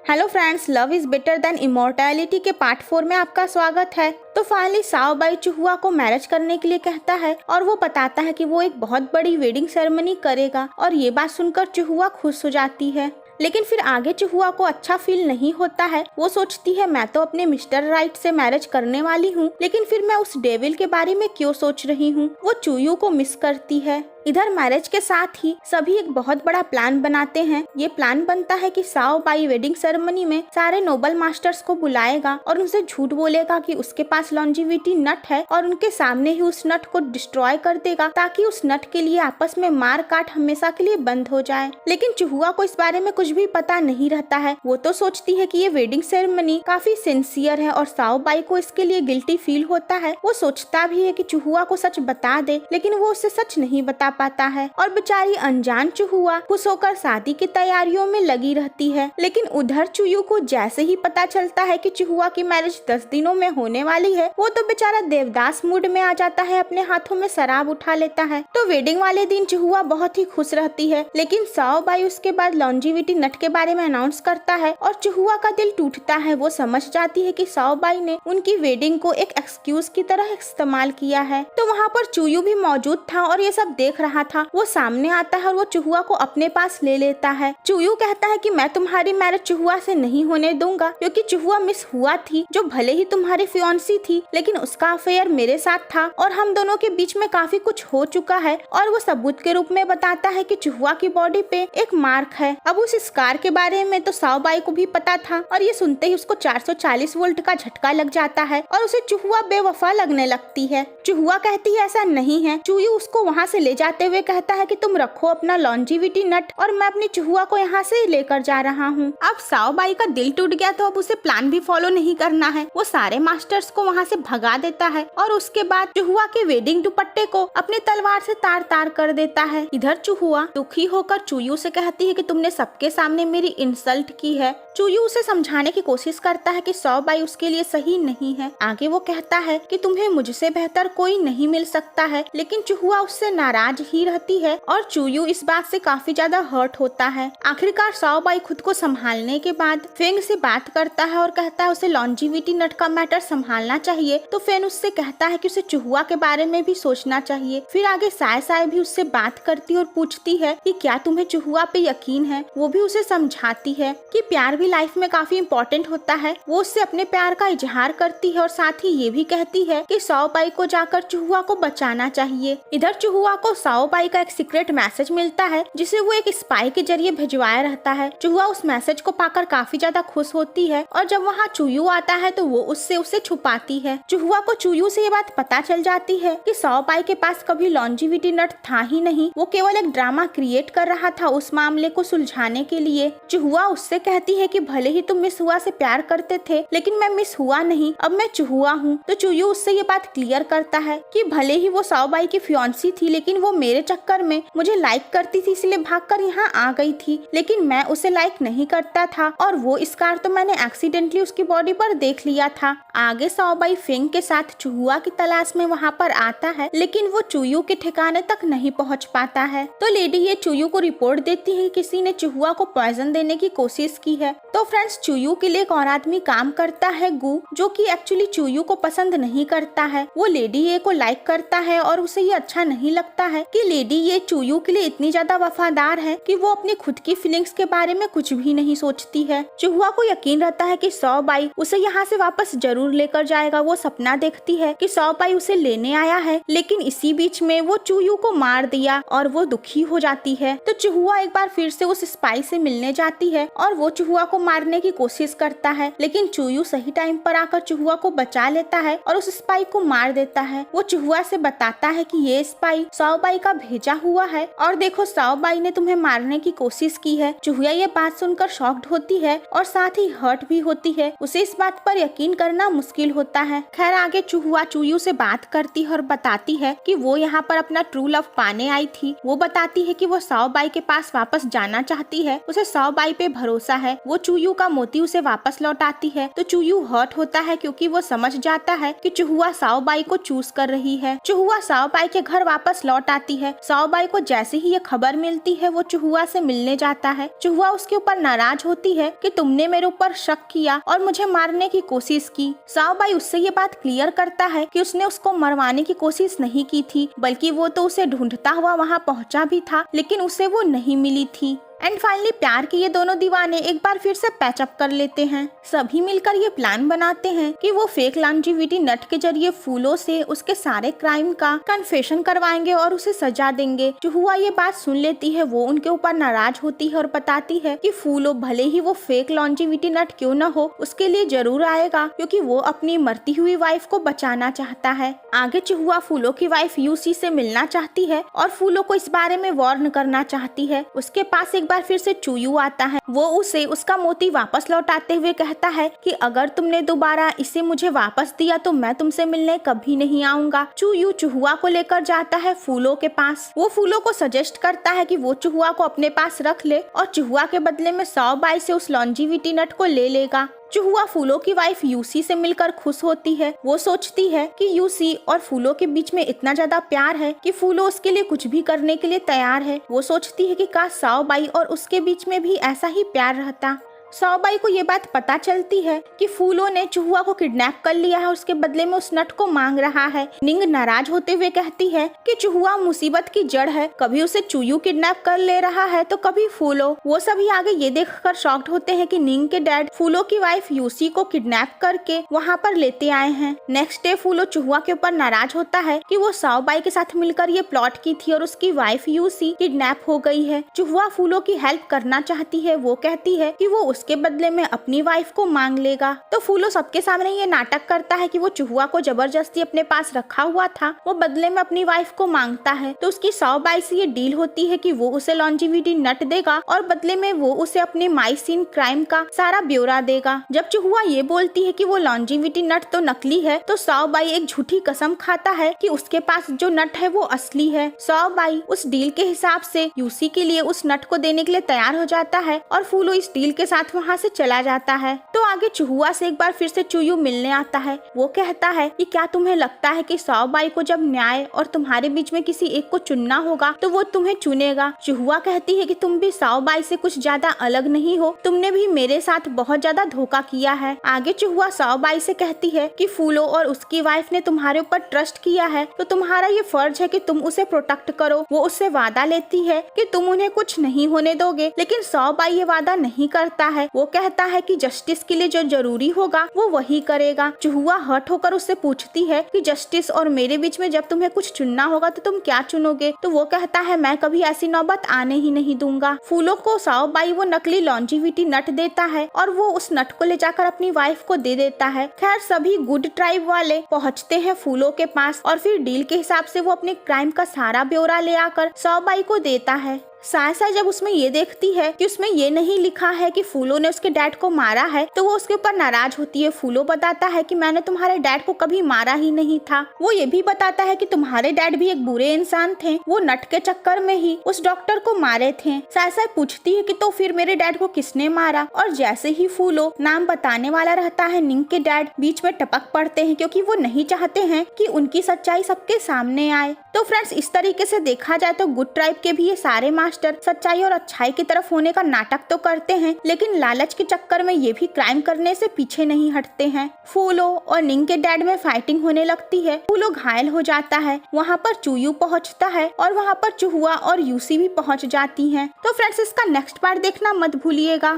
Hello friends, love is better than immortality के part 4 में आपका स्वागत है। तो फाइनली साओ बाई चुहुआ को मैरिज करने के लिए कहता है और वो बताता है कि वो एक बहुत बड़ी वेडिंग सेरेमनी करेगा और ये बात सुनकर चुहुआ खुश हो जाती है। लेकिन फिर आगे चुहुआ को अच्छा फील नहीं होता है। वो सोचती है मैं तो अपने मिस्टर राइट से मैरिज करने वाली हूँ, लेकिन फिर मैं उस डेविल के बारे में क्यों सोच रही हूँ। वो चुयू को मिस करती है। इधर मैरिज के साथ ही सभी एक बहुत बड़ा प्लान बनाते हैं। ये प्लान बनता है कि साओ बाई वेडिंग सेरेमनी में सारे नोबल मास्टर्स को बुलाएगा और उनसे झूठ बोलेगा कि उसके पास लॉन्जिविटी नट है और उनके सामने ही उस नट को डिस्ट्रॉय कर देगा ताकि उस नट के लिए आपस में मार काट हमेशा के लिए बंद हो जाए। लेकिन चुहुआ को इस बारे में कुछ भी पता नहीं रहता है। वो तो सोचती है कि ये वेडिंग सेरेमनी काफी सिंसियर है और साओ बाई को इसके लिए गिल्टी फील होता है। वो सोचता भी है कि चुहुआ को सच बता दे, लेकिन वो उसे सच नहीं बता पाता है और बेचारी अनजान चुहुआ खुश होकर शादी की तैयारियों में लगी रहती है। लेकिन उधर चुयू को जैसे ही पता चलता है कि चुहुआ की मैरिज 10 दिनों में होने वाली है, वो तो बेचारा देवदास मूड में आ जाता है, अपने हाथों में शराब उठा लेता है। तो वेडिंग वाले दिन चुहुआ बहुत ही खुश रहती है, लेकिन साओ बाई उसके बाद लॉन्जिविटी नट के बारे में अनाउंस करता है और चुहुआ का दिल टूटता है। वो समझ जाती है कि साओ बाई ने उनकी वेडिंग को एक एक्सक्यूज की तरह इस्तेमाल किया है। तो वहाँ पर चुयू भी मौजूद था और ये सब देख रहा था। वो सामने आता है और वो चुहुआ को अपने पास ले लेता है। चुयू कहता है कि मैं तुम्हारी मैरिज चुहुआ से नहीं होने दूंगा, क्योंकि चुहुआ मिस हुआ थी जो भले ही तुम्हारी फियांसी थी, लेकिन उसका अफेयर मेरे साथ था और हम दोनों के बीच में काफी कुछ हो चुका है। और वो सबूत के रूप में बताता है कि चुहुआ की बॉडी पे एक मार्क है। अब उस स्कार के बारे में तो साओ बाई को भी पता था और ये सुनते ही उसको 440 वोल्ट का झटका लग जाता है और उसे चुहुआ बेवफा लगने लगती है। चुहुआ कहती है ऐसा नहीं है। चुयू उसको वहाँ से ले जाते हुए कहता है कि तुम रखो अपना लॉन्जिविटी नट और मैं अपनी चुहुआ को यहाँ से लेकर जा रहा हूँ। अब साओ बाई का दिल टूट गया तो अब उसे प्लान भी फॉलो नहीं करना है। वो सारे मास्टर्स को वहाँ से भगा देता है और उसके बाद चुहुआ के वेडिंग दुपट्टे को अपनी तलवार से तार तार कर देता है। इधर चुहुआ दुखी होकर चुयू से कहती है कि तुमने सबके सामने मेरी इंसल्ट की है। चुयू उसे समझाने की कोशिश करता है कि साओ बाई उसके लिए सही नहीं है। आगे वो कहता है कि तुम्हें मुझसे बेहतर कोई नहीं मिल सकता है, लेकिन चुहुआ उससे नाराज ही रहती है और चुयू इस बात से काफी ज्यादा हर्ट होता है। आखिरकार साओ बाई खुद को संभालने के बाद फेंग से बात करता है और कहता है उसे लॉन्जिविटी नट का मैटर संभालना चाहिए। तो फेंग उससे कहता है कि उसे चुहुआ के बारे में भी सोचना चाहिए। फिर आगे साय साय भी उससे बात करती और पूछती है कि क्या तुम्हें चुहुआ पे यकीन है। वो भी उसे समझाती है कि प्यार भी लाइफ में काफी इम्पोर्टेंट होता है। वो उससे अपने प्यार का इजहार करती है और साथ ही ये भी कहती है कि साओ बाई को जाकर चुहुआ को बचाना चाहिए। इधर चुहुआ को साओ बाई का एक सीक्रेट मैसेज मिलता है जिसे वो एक स्पाई के जरिए भिजवाया रहता है। चुहुआ उस मैसेज को पाकर काफी ज्यादा खुश होती है और जब वहाँ चुयू आता है तो वो उससे उसे छुपाती है। चुहुआ को चुयू से ये बात पता चल जाती है कि साओ बाई के पास कभी लॉन्जिविटी नट था ही नहीं। वो केवल एक ड्रामा क्रिएट कर रहा था उस मामले को सुलझाने के लिए। चुहुआ उससे कहती है कि भले ही तुम मिस हुआ से प्यार करते थे, लेकिन मैं मिस हुआ नहीं, अब मैं चुहुआ हूँ। तो चुयू उससे ये बात क्लियर करता है कि भले ही वो साओ बाई की फियांसी थी, लेकिन वो मेरे चक्कर में मुझे लाइक करती थी इसलिए भागकर यहाँ आ गई थी, लेकिन मैं उसे लाइक नहीं करता था और वो स्कार तो मैंने एक्सीडेंटली उसकी बॉडी पर देख लिया था। आगे साओ बाई फेंग के साथ चुहुआ की तलाश में वहाँ पर आता है, लेकिन वो चुयू के ठिकाने तक नहीं पहुँच पाता है। तो लेडी ये चुयू को रिपोर्ट देती है कि किसी ने चुहुआ को पॉइजन देने की कोशिश की है। तो फ्रेंड्स, चुयू के लिए एक और आदमी काम करता है गु, जो कि एक्चुअली चुयू को पसंद नहीं करता है। वो लेडी ये को लाइक करता है और उसे ये अच्छा नहीं लगता है कि लेडी ये चुयू के लिए इतनी ज्यादा वफादार है कि वो अपनी खुद की फीलिंग्स के बारे में कुछ भी नहीं सोचती है। चुहुआ को यकीन रहता है कि साओ बाई उसे यहाँ से वापस जरूर लेकर जाएगा। वो सपना देखती है कि साओ बाई उसे लेने आया है, लेकिन इसी बीच में वो चुयू को मार दिया और वो दुखी हो जाती है। तो चुहुआ एक बार फिर से उस स्पाई से मिलने जाती है और वो चुहुआ को मारने की कोशिश करता है, लेकिन चुयू सही टाइम पर आकर चुहुआ को बचा लेता है और उस स्पाई को मार देता है। वो चुहुआ से बताता है कि ये स्पाई साओ बाई का भेजा हुआ है और देखो साओ बाई ने तुम्हें मारने की कोशिश की है। चुहुआ ये बात सुनकर शॉक्ड होती है और साथ ही हर्ट भी होती है। उसे इस बात पर यकीन करना मुश्किल होता है। खैर आगे चुहुआ चुयू से बात करती है और बताती है कि वो यहाँ पर अपना ट्रू लव पाने आई थी। वो बताती है कि वो साओ बाई के पास वापस जाना चाहती है, उसे साओ बाई पे भरोसा है। वो चुयू का मोती उसे वापस लौटाती है तो चुयू हर्ट होता है क्योंकि वो समझ जाता है कि चुहुआ साओ बाई को चूज कर रही है। चुहुआ साओ बाई के घर वापस लौट आता जाती है। साओबाई को जैसे ही ये खबर मिलती है वो चुहुआ से मिलने जाता है। चुहुआ उसके ऊपर नाराज होती है कि तुमने मेरे ऊपर शक किया और मुझे मारने की कोशिश की। साओबाई उससे ये बात क्लियर करता है कि उसने उसको मरवाने की कोशिश नहीं की थी, बल्कि वो तो उसे ढूंढता हुआ वहाँ पहुँचा भी था, लेकिन उसे वो नहीं मिली थी। एंड फाइनली प्यार के ये दोनों दीवाने एक बार फिर से पैचअप कर लेते हैं। सभी मिलकर ये प्लान बनाते हैं कि वो फेक लॉन्जिविटी नट के जरिए फूलों से उसके सारे क्राइम का कन्फेशन करवाएंगे और उसे सजा देंगे। चुहुआ ये बात सुन लेती है, वो उनके ऊपर नाराज होती है और बताती है कि फूलो भले ही वो फेक लॉन्जिविटी नट क्यों न हो, उसके लिए जरूर आएगा, क्योंकि वो अपनी मरती हुई वाइफ को बचाना चाहता है। आगे चुहुआ फूलो की वाइफ यूसी से मिलना चाहती है और फूलो को इस बारे में वार्न करना चाहती है। उसके पास एक बार फिर से चुयू आता है। वो उसे उसका मोती वापस लौटाते हुए कहता है कि अगर तुमने दोबारा इसे मुझे वापस दिया तो मैं तुमसे मिलने कभी नहीं आऊंगा। चुयू चुहुआ को लेकर जाता है फूलों के पास। वो फूलों को सजेस्ट करता है कि वो चुहुआ को अपने पास रख ले और चुहुआ के बदले में साओबाई से उस लॉन्जिविटी नट को ले लेगा। चुहुआ फूलों की वाइफ यूसी से मिलकर खुश होती है। वो सोचती है कि यूसी और फूलों के बीच में इतना ज्यादा प्यार है कि फूलो उसके लिए कुछ भी करने के लिए तैयार है। वो सोचती है कि काश साओबाई और उसके बीच में भी ऐसा ही प्यार रहता। साओबाई को ये बात पता चलती है कि फूलो ने चुहुआ को किडनैप कर लिया है और उसके बदले में उस नट को मांग रहा है। निंग नाराज होते हुए कहती है कि चुहुआ मुसीबत की जड़ है, कभी उसे चुयू किडनैप कर ले रहा है तो कभी फूलो। वो सभी आगे ये देखकर शॉक्ड होते हैं कि निंग के डैड फूलो की वाइफ यूसी को किडनैप करके वहाँ पर लेते आए हैं। नेक्स्ट डे फूलो चुहुआ के ऊपर नाराज होता है कि वो साओबाई के साथ मिलकर ये प्लॉट की थी और उसकी वाइफ यूसी किडनैप हो गई है। चुहुआ फूलो की हेल्प करना चाहती है। वो कहती है कि वो उसके बदले में अपनी वाइफ को मांग लेगा। तो फूलो सबके सामने ये नाटक करता है कि वो चुहुआ को जबरदस्ती अपने पास रखा हुआ था, वो बदले में अपनी वाइफ को मांगता है। तो उसकी साओबाई से ये डील होती है कि वो उसे लॉन्जिविटी नट देगा और बदले में वो उसे अपने माइसिन क्राइम का सारा ब्यौरा देगा। जब चुहुआ ये बोलती है कि वो लॉन्जिविटी नट तो नकली है, तो साओबाई एक झूठी कसम खाता है कि उसके पास जो नट है वो असली है। साओबाई उस डील के हिसाब से यूसी के लिए उस नट को देने के लिए तैयार हो जाता है और फूलो इस डील के साथ वहाँ से चला जाता है। तो आगे चुहुआ से एक बार फिर से चुयू मिलने आता है। वो कहता है कि क्या तुम्हें लगता है कि साओबाई को जब न्याय और तुम्हारे बीच में किसी एक को चुनना होगा तो वो तुम्हें चुनेगा। चुहुआ कहती है कि तुम भी साओबाई से कुछ ज्यादा अलग नहीं हो, तुमने भी मेरे साथ बहुत ज्यादा धोखा किया है। आगे चुहुआ साओबाई से कहती है कि फूलो और उसकी वाइफ ने तुम्हारे ऊपर ट्रस्ट किया है, तो तुम्हारा ये फर्ज है कि तुम उसे प्रोटेक्ट करो। वो उससे वादा लेती है कि तुम उन्हें कुछ नहीं होने दोगे, लेकिन साओबाई ये वादा नहीं करता है। वो कहता है कि जस्टिस के लिए जो जरूरी होगा वो वही करेगा। चुहुआ हर्ट होकर उससे पूछती है कि जस्टिस और मेरे बीच में जब तुम्हें कुछ चुनना होगा तो तुम क्या चुनोगे? तो वो कहता है मैं कभी ऐसी नौबत आने ही नहीं दूंगा। फूलो को साओबाई वो नकली लॉन्जिविटी नट देता है और वो उस नट को ले जाकर अपनी वाइफ को दे देता है। खैर सभी गुड ट्राइब वाले पहुँचते हैं फूलो के पास और फिर डील के हिसाब से वो अपने क्राइम का सारा ब्यौरा ले आकर साओबाई को देता है। सायसा जब उसमें ये देखती है कि उसमें ये नहीं लिखा है कि फूलो ने उसके डैड को मारा है, तो वो उसके ऊपर नाराज होती है। फूलो बताता है कि मैंने तुम्हारे डैड को कभी मारा ही नहीं था। वो ये भी बताता है कि तुम्हारे डैड भी एक बुरे इंसान थे, वो नट के चक्कर में ही उस डॉक्टर को मारे थे। सायसा पूछती है कि तो फिर मेरे डैड को किसने मारा? और जैसे ही फूलो नाम बताने वाला रहता है, निंग के डैड बीच में टपक पड़ते हैं, क्योंकि वो नहीं चाहते हैं कि उनकी सच्चाई सबके सामने आए। तो फ्रेंड्स इस तरीके से देखा जाए तो गुड ट्राइब के भी ये सारे मास्टर सच्चाई और अच्छाई की तरफ होने का नाटक तो करते हैं, लेकिन लालच के चक्कर में ये भी क्राइम करने से पीछे नहीं हटते हैं। फूलो और निंग के डैड में फाइटिंग होने लगती है। फूलो घायल हो जाता है। वहाँ पर चुयू पहुँचता है और वहाँ पर चुहुआ और यूसी भी पहुँच जाती हैं। तो फ्रेंड्स इसका नेक्स्ट पार्ट देखना मत भूलिएगा।